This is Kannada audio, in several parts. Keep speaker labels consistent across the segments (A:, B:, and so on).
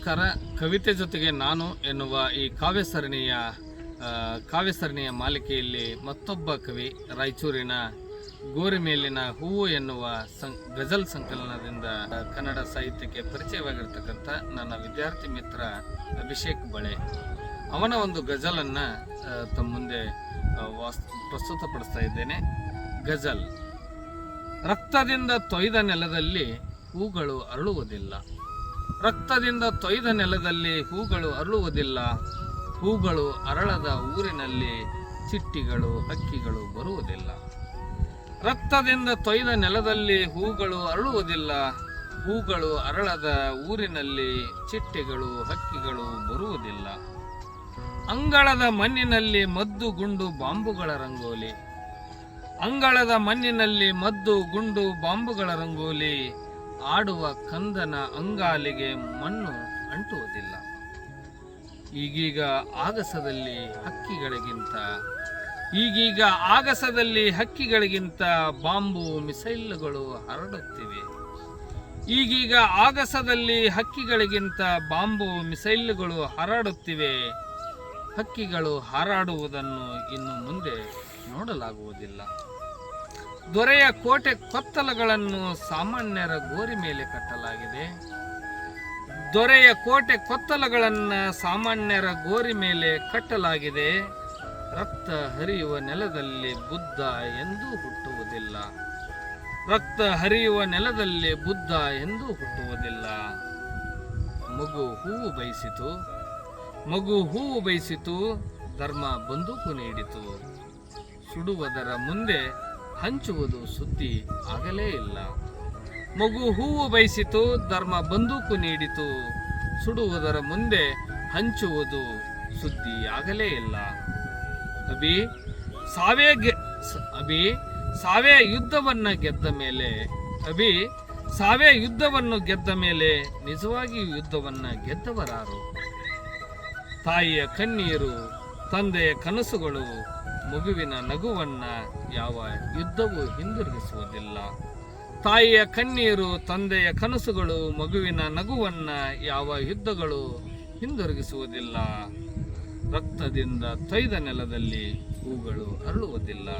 A: ನಮಸ್ಕಾರ. ಕವಿತೆ ಜೊತೆಗೆ ನಾನು ಎನ್ನುವ ಈ ಕಾವ್ಯ ಸರಣಿಯ ಮಾಲಿಕೆಯಲ್ಲಿ ಮತ್ತೊಬ್ಬ ಕವಿ ರಾಯಚೂರಿನ ಗೋರಿಮೇಲಿನ ಹೂವು ಎನ್ನುವ ಗಜಲ್ ಸಂಕಲನದಿಂದ ಕನ್ನಡ ಸಾಹಿತ್ಯಕ್ಕೆ ಪರಿಚಯವಾಗಿರ್ತಕ್ಕಂಥ ನನ್ನ ವಿದ್ಯಾರ್ಥಿ ಮಿತ್ರ ಅಭಿಷೇಕ್ ಬಳೆ ಅವನ ಒಂದು ಗಜಲನ್ನು ತಮ್ಮ ಮುಂದೆ ಪ್ರಸ್ತುತಪಡಿಸ್ತಾ ಇದ್ದೇನೆ. ಗಜಲ್. ರಕ್ತದಿಂದ ತೊಯ್ದ ನೆಲದಲ್ಲಿ ಹೂಗಳು ಅರಳುವುದಿಲ್ಲ. ರಕ್ತದಿಂದ ತೊಯ್ದ ನೆಲದಲ್ಲಿ ಹೂಗಳು ಅರಳುವುದಿಲ್ಲ. ಹೂಗಳು ಅರಳದ ಊರಿನಲ್ಲಿ ಚಿಟ್ಟಿಗಳು ಹಕ್ಕಿಗಳು ಬರುವುದಿಲ್ಲ. ರಕ್ತದಿಂದ ತೊಯ್ದ ನೆಲದಲ್ಲಿ ಹೂಗಳು ಅರಳುವುದಿಲ್ಲ. ಹೂಗಳು ಅರಳದ ಊರಿನಲ್ಲಿ ಚಿಟ್ಟೆಗಳು ಹಕ್ಕಿಗಳು ಬರುವುದಿಲ್ಲ. ಅಂಗಳದ ಮಣ್ಣಿನಲ್ಲಿ ಮದ್ದು ಗುಂಡು ಬಾಂಬುಗಳ ರಂಗೋಲಿ. ಅಂಗಳದ ಮಣ್ಣಿನಲ್ಲಿ ಮದ್ದು ಗುಂಡು ಬಾಂಬುಗಳ ರಂಗೋಲಿ. ಆಡುವ ಕಂದನ ಅಂಗಾಲಿಗೆ ಮಣ್ಣು ಅಂಟುವುದಿಲ್ಲ. ಈಗೀಗ ಆಗಸದಲ್ಲಿ ಬಾಂಬು ಮಿಸೈಲ್ಗಳು ಹರಡುತ್ತಿವೆ. ಈಗೀಗ ಆಗಸದಲ್ಲಿ ಹಕ್ಕಿಗಳಿಗಿಂತ ಬಾಂಬು ಮಿಸೈಲ್ಗಳು ಹರಡುತ್ತಿವೆ. ಹಕ್ಕಿಗಳು ಹಾರಾಡುವುದನ್ನು ಇನ್ನು ಮುಂದೆ ನೋಡಲಾಗುವುದಿಲ್ಲ. ದೊರೆಯ ಕೋಟೆ ಕೊತ್ತಲಗಳನ್ನು ಸಾಮಾನ್ಯರ ಗೋರಿ ಮೇಲೆ ಕಟ್ಟಲಾಗಿದೆ. ದೊರೆಯ ಕೋಟೆ ಕೊತ್ತಲಗಳನ್ನು ಸಾಮಾನ್ಯರ ಗೋರಿ ಮೇಲೆ ಕಟ್ಟಲಾಗಿದೆ. ರಕ್ತ ಹರಿಯುವ ನೆಲದಲ್ಲಿ ಬುದ್ಧ ಎಂದೂ ಹುಟ್ಟುವುದಿಲ್ಲ. ರಕ್ತ ಹರಿಯುವ ನೆಲದಲ್ಲಿ ಬುದ್ಧ ಎಂದೂ ಹುಟ್ಟುವುದಿಲ್ಲ. ಮಗು ಹೂವು ಬಯಸಿತು, ಧರ್ಮ ಬಂದೂಕು ನೀಡಿತು. ಸುಡುವುದರ ಮುಂದೆ ಹಂಚುವುದು ಸುದ್ದಿ ಆಗಲೇ ಇಲ್ಲ. ಮಗು ಹೂವು ಬಯಸಿತು, ಧರ್ಮ ಬಂದೂಕು ನೀಡಿತು. ಸುಡುವುದರ ಮುಂದೆ ಹಂಚುವುದು ಸುದ್ದಿ ಆಗಲೇ ಇಲ್ಲ. ಸಾವೇ ಯುದ್ಧವನ್ನು ಗೆದ್ದ ಮೇಲೆ ನಿಜವಾಗಿ ಯುದ್ಧವನ್ನು ಗೆದ್ದವರಾರು? ತಾಯಿಯ ಕಣ್ಣೀರು, ತಂದೆಯ ಕನಸುಗಳು, ಮಗುವಿನ ನಗುವನ್ನ ಯಾವ ಯುದ್ಧವೂ ಹಿಂದಿರುಗಿಸುವುದಿಲ್ಲ. ತಾಯಿಯ ಕಣ್ಣೀರು, ತಂದೆಯ ಕನಸುಗಳು, ಮಗುವಿನ ನಗುವನ್ನ ಯಾವ ಯುದ್ಧಗಳು ಹಿಂದಿರುಗಿಸುವುದಿಲ್ಲ. ರಕ್ತದಿಂದ ತೊಯ್ದ ನೆಲದಲ್ಲಿ ಹೂಗಳು ಅರಳುವುದಿಲ್ಲ.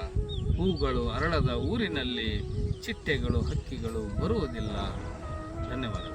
A: ಹೂಗಳು ಅರಳದ ಊರಿನಲ್ಲಿ ಚಿಟ್ಟೆಗಳು ಹಕ್ಕಿಗಳು ಬರುವುದಿಲ್ಲ. ಧನ್ಯವಾದಗಳು.